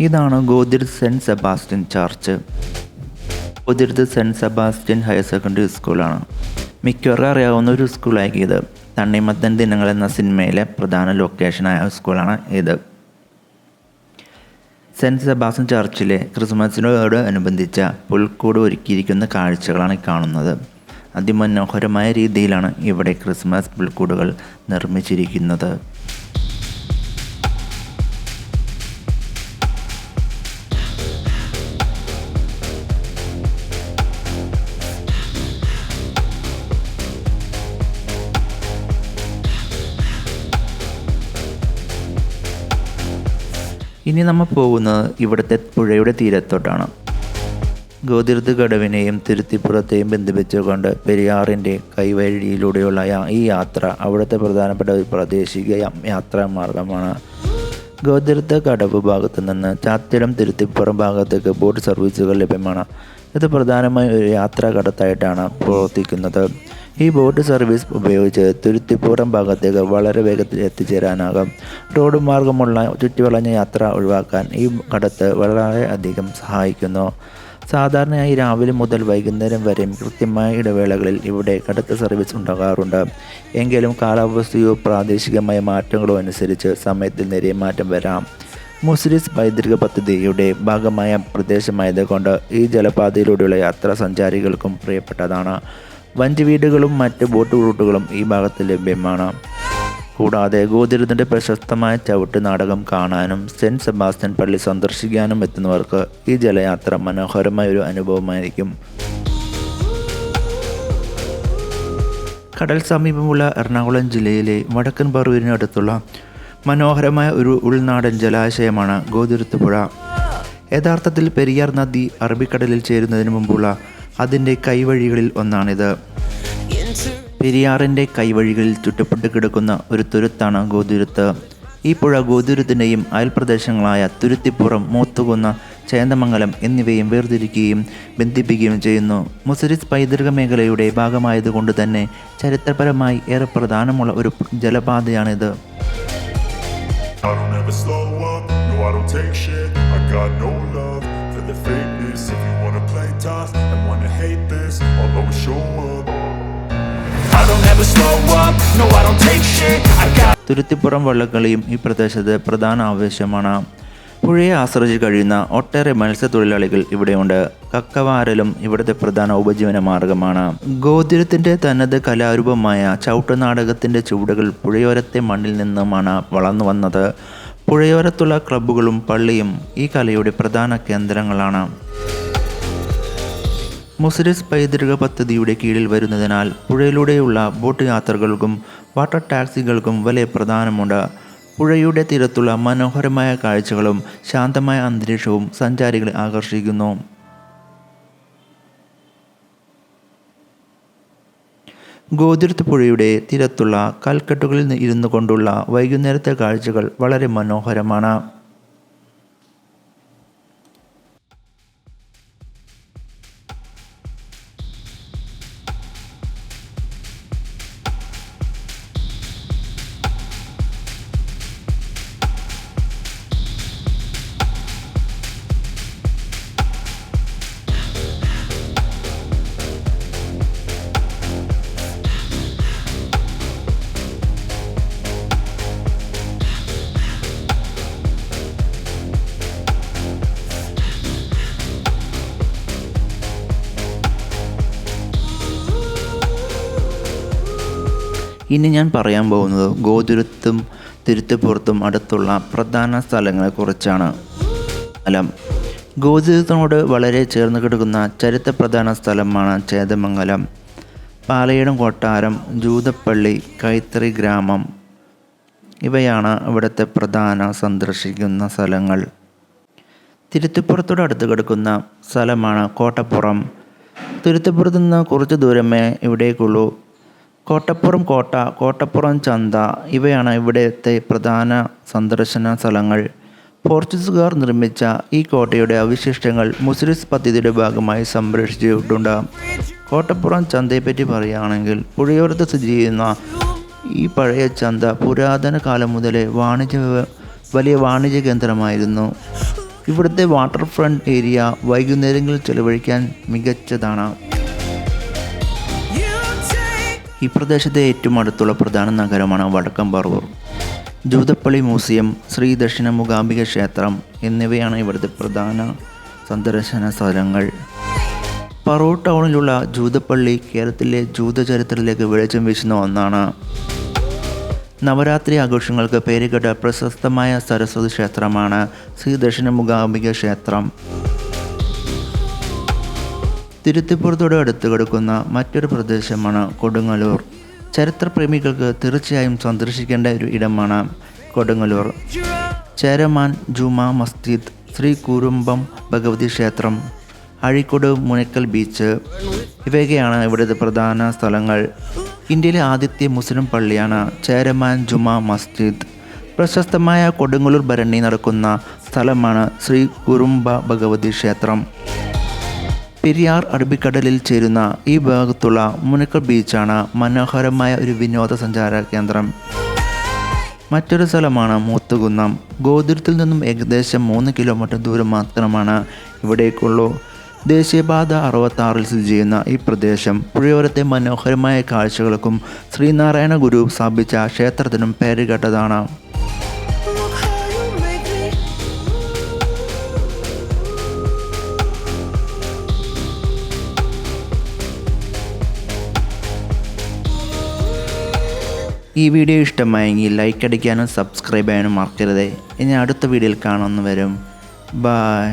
ഇതാണ് Gothuruth Saint Sebastian church. Gothuruth Saint Sebastian higher secondary സ്കൂളാണ്. മിക്കവർക്കും അറിയാവുന്ന ഒരു സ്കൂളായിരിക്കും ഇത്. തണ്ണിമത്തൻ ദിനങ്ങൾ എന്ന സിനിമയിലെ പ്രധാന ലൊക്കേഷനായ സ്കൂളാണ് ഇത്. സെൻറ്റ് സെബാസ്റ്റ്യൻ ചർച്ചിലെ ക്രിസ്മസിനോട് അനുബന്ധിച്ച പുൽക്കൂട് ഒരുക്കിയിരിക്കുന്ന കാഴ്ചകളാണ് കാണുന്നത്. അതിമനോഹരമായ രീതിയിലാണ് ഇവിടെ ക്രിസ്മസ് പുൽക്കൂടുകൾ നിർമ്മിച്ചിരിക്കുന്നത്. ഇനി നമ്മൾ പോകുന്നത് ഇവിടുത്തെ പുഴയുടെ തീരത്തോട്ടാണ്. ഗോതിർത്ത് കടവിനെയും തിരുത്തിപ്പുറത്തെയും ബന്ധിപ്പിച്ചുകൊണ്ട് പെരിയാറിൻ്റെ കൈവഴിയിലൂടെയുള്ള ഈ യാത്ര അവിടുത്തെ പ്രധാനപ്പെട്ട ഒരു പ്രാദേശിക യാത്രാ മാർഗമാണ്. ഗോതിർത്ത് കടവ് ഭാഗത്തു നിന്ന് ചാത്തിടം തിരുത്തിപ്പുറം ഭാഗത്തേക്ക് ബോട്ട് സർവീസുകൾ ലഭ്യമാണ്. ഇത് പ്രധാനമായും ഒരു യാത്രാ കടത്തായിട്ടാണ് പ്രവർത്തിക്കുന്നത്. ഈ ബോട്ട് സർവീസ് ഉപയോഗിച്ച് തുരുത്തിപ്പുറം ഭാഗത്തേക്ക് വളരെ വേഗത്തിൽ എത്തിച്ചേരാനാകും. റോഡ് മാർഗമുള്ള ചുറ്റിവളഞ്ഞ യാത്ര ഒഴിവാക്കാൻ ഈ കടത്ത് വളരെ അധികം സഹായിക്കുന്നു. സാധാരണയായി രാവിലെ മുതൽ വൈകുന്നേരം വരെയും കൃത്യമായ ഇടവേളകളിൽ ഇവിടെ കടത്ത് സർവീസ് ഉണ്ടാകാറുണ്ട്. എങ്കിലും കാലാവസ്ഥയോ പ്രാദേശികമായ മാറ്റങ്ങളോ അനുസരിച്ച് സമയത്തിൽ നേരിയ മാറ്റം വരാം. മുസ്ലിസ് പൈതൃക പദ്ധതിയുടെ ഭാഗമായ പ്രദേശമായതുകൊണ്ട് ഈ ജലപാതയിലൂടെയുള്ള യാത്ര സഞ്ചാരികൾക്കും പ്രിയപ്പെട്ടതാണ്. വഞ്ചിവീടുകളും മറ്റ് ബോട്ട് റൂട്ടുകളും ഈ ഭാഗത്ത് ലഭ്യമാണ്. കൂടാതെ ഗോതിർത്തിൻ്റെ പ്രശസ്തമായ ചവിട്ട് നാടകം കാണാനും സെൻറ്റ് സെബാസ്റ്റ്യൻ പള്ളി സന്ദർശിക്കാനും എത്തുന്നവർക്ക് ഈ ജലയാത്ര മനോഹരമായ ഒരു അനുഭവമായിരിക്കും. കടൽ സമീപമുള്ള എറണാകുളം ജില്ലയിലെ വടക്കൻ പറവൂരിനടുത്തുള്ള മനോഹരമായ ഒരു ഉൾനാടൻ ജലാശയമാണ് ഗോതിർത്ത് പുഴ. യഥാർത്ഥത്തിൽ പെരിയാർ നദി അറബിക്കടലിൽ ചേരുന്നതിന് മുമ്പുള്ള അതിൻ്റെ കൈവഴികളിൽ ഒന്നാണിത്. പെരിയാറിൻ്റെ കൈവഴികളിൽ ചുറ്റപ്പെട്ട് കിടക്കുന്ന ഒരു തുരുത്താണ് ഗോതിരുത്ത്. ഈ പുഴ ഗോതിരുത്തിനെയും അയൽപ്രദേശങ്ങളായ തുരുത്തിപ്പുറം, മൂത്തുകുന്ന്, ചേന്ദമംഗലം എന്നിവയും വേർതിരിക്കുകയും ബന്ധിപ്പിക്കുകയും ചെയ്യുന്നു. മുസ്ലിസ് പൈതൃക മേഖലയുടെ ഭാഗമായതുകൊണ്ട് തന്നെ ചരിത്രപരമായി ഏറെ പ്രധാനമുള്ള ഒരു ജലപാതയാണിത്. തുരുത്തിപ്പുറം വള്ളക്കളിയും ഈ പ്രദേശത്ത് പ്രധാന ആവേശമാണ്. പുഴയെ ആശ്രയിച്ച് കഴിയുന്ന ഒട്ടേറെ മത്സ്യത്തൊഴിലാളികൾ ഇവിടെയുണ്ട്. കക്കവാരലും ഇവിടുത്തെ പ്രധാന ഉപജീവന മാർഗമാണ്. ഗോതിരത്തിൻ്റെ തനത് കലാരൂപമായ ചവിട്ടുനാടകത്തിൻ്റെ ചുവടുകൾ പുഴയോരത്തെ മണ്ണിൽ നിന്നുമാണ് വളർന്നു വന്നത്. പുഴയോരത്തുള്ള ക്ലബ്ബുകളും പള്ളിയും ഈ കലയുടെ പ്രധാന കേന്ദ്രങ്ങളാണ്. മുസ്ലിസ് പൈതൃക പദ്ധതിയുടെ കീഴിൽ വരുന്നതിനാൽ പുഴയിലൂടെയുള്ള ബോട്ട് യാത്രകൾക്കും വാട്ടർ ടാക്സികൾക്കും വലിയ പ്രധാനമുണ്ട്. പുഴയുടെ തീരത്തുള്ള മനോഹരമായ കാഴ്ചകളും ശാന്തമായ അന്തരീക്ഷവും സഞ്ചാരികളെ ആകർഷിക്കുന്നു. ഗോതിർത്ത് പുഴയുടെ തീരത്തുള്ള കൽക്കെട്ടുകളിൽ ഇരുന്നു കൊണ്ടുള്ള വൈകുന്നേരത്തെ കാഴ്ചകൾ വളരെ മനോഹരമാണ്. ഇനി ഞാൻ പറയാൻ പോകുന്നത് ഗോതിരുത്തും തിരുത്തിപ്പുറത്തും അടുത്തുള്ള പ്രധാന സ്ഥലങ്ങളെക്കുറിച്ചാണ്. ഗോതിരത്തിനോട് വളരെ ചേർന്ന് കിടക്കുന്ന ചരിത്ര പ്രധാന സ്ഥലമാണ് ചേന്ദമംഗലം. പാലയിടം കൊട്ടാരം, ജൂതപ്പള്ളി, കൈത്തറി ഗ്രാമം ഇവയാണ് ഇവിടുത്തെ പ്രധാന സന്ദർശിക്കുന്ന സ്ഥലങ്ങൾ. തിരുത്തിപ്പുറത്തോട് അടുത്ത് കിടക്കുന്ന സ്ഥലമാണ് കോട്ടപ്പുറം. തിരുത്തിപ്പുറത്ത് നിന്ന് കുറച്ച് ദൂരമേ ഇവിടേക്കുള്ളൂ. കോട്ടപ്പുറം കോട്ട, കോട്ടപ്പുറം ചന്ത ഇവയാണ് ഇവിടുത്തെ പ്രധാന സന്ദർശന സ്ഥലങ്ങൾ. പോർച്ചുഗീസുകാർ നിർമ്മിച്ച ഈ കോട്ടയുടെ അവശിഷ്ടങ്ങൾ മുസ്ലിസ് പദ്ധതിയുടെ ഭാഗമായി സംരക്ഷിച്ചിട്ടുണ്ട്. കോട്ടപ്പുറം ചന്തയെപ്പറ്റി പറയുകയാണെങ്കിൽ പുഴയോരത്ത് സ്ഥിതി ചെയ്യുന്ന ഈ പഴയ ചന്ത പുരാതന കാലം മുതലേ വലിയ വാണിജ്യ കേന്ദ്രമായിരുന്നു. ഇവിടുത്തെ വാട്ടർ ഫ്രണ്ട് ഏരിയ വൈകുന്നേരങ്ങളിൽ ചെലവഴിക്കാൻ മികച്ചതാണ്. ഈ പ്രദേശത്തെ ഏറ്റവും അടുത്തുള്ള പ്രധാന നഗരമാണ് വടക്കം പറവൂർ. ജൂതപ്പള്ളി മ്യൂസിയം, ശ്രീ ദക്ഷിണ മൂകാംബിക ക്ഷേത്രം എന്നിവയാണ് ഇവിടുത്തെ പ്രധാന സന്ദർശന സ്ഥലങ്ങൾ. പറവൂർ ടൗണിലുള്ള ജൂതപ്പള്ളി കേരളത്തിലെ ജൂതചരിത്രത്തിലേക്ക് വെളിച്ചം വീശുന്ന ഒന്നാണ്. നവരാത്രി ആഘോഷങ്ങൾക്ക് പേരുകേട്ട പ്രശസ്തമായ സരസ്വതി ക്ഷേത്രമാണ് ശ്രീ ദക്ഷിണ മൂകാംബിക ക്ഷേത്രം. തിരുത്തിപ്പുറത്തോട് അടുത്ത് കിടക്കുന്ന മറ്റൊരു പ്രദേശമാണ് കൊടുങ്ങല്ലൂർ. ചരിത്രപ്രേമികൾക്ക് തീർച്ചയായും സന്ദർശിക്കേണ്ട ഒരു ഇടമാണ് കൊടുങ്ങല്ലൂർ. ചേരമാൻ ജുമാ മസ്ജിദ്, ശ്രീ കുരുമ്പം ഭഗവതി ക്ഷേത്രം, അഴീക്കോട് മുനക്കൽ ബീച്ച് ഇവയൊക്കെയാണ് ഇവിടുത്തെ പ്രധാന സ്ഥലങ്ങൾ. ഇന്ത്യയിലെ ആദ്യത്തെ മുസ്ലിം പള്ളിയാണ് ചേരമാൻ ജുമാ മസ്ജിദ്. പ്രശസ്തമായ കൊടുങ്ങല്ലൂർ ഭരണി നടക്കുന്ന സ്ഥലമാണ് ശ്രീ കുരുമ്പ ഭഗവതി ക്ഷേത്രം. പെരിയാർ അറബിക്കടലിൽ ചേരുന്ന ഈ ഭാഗത്തുള്ള മുനക്കൽ ബീച്ചാണ് മനോഹരമായ ഒരു വിനോദസഞ്ചാര കേന്ദ്രം. മറ്റൊരു സ്ഥലമാണ് മൂത്തുകുന്നം. ഗോതിരത്തിൽ നിന്നും ഏകദേശം 3 കിലോമീറ്റർ ദൂരം മാത്രമാണ് ഇവിടേക്കുള്ളൂ. ദേശീയപാത 66 സ്ഥിതി ചെയ്യുന്ന ഈ പ്രദേശം പുഴയോരത്തെ മനോഹരമായ കാഴ്ചകൾക്കും ശ്രീനാരായണ ഗുരു സ്ഥാപിച്ച ക്ഷേത്രത്തിനും പേരുകേട്ടതാണ്. ഈ വീഡിയോ ഇഷ്ടമായെങ്കിൽ ലൈക്ക് അടിക്കാനും സബ്സ്ക്രൈബ് ചെയ്യാനും മറക്കരുത്. ഇനി അടുത്ത വീഡിയോയിൽ കാണുന്നവരും ബൈ.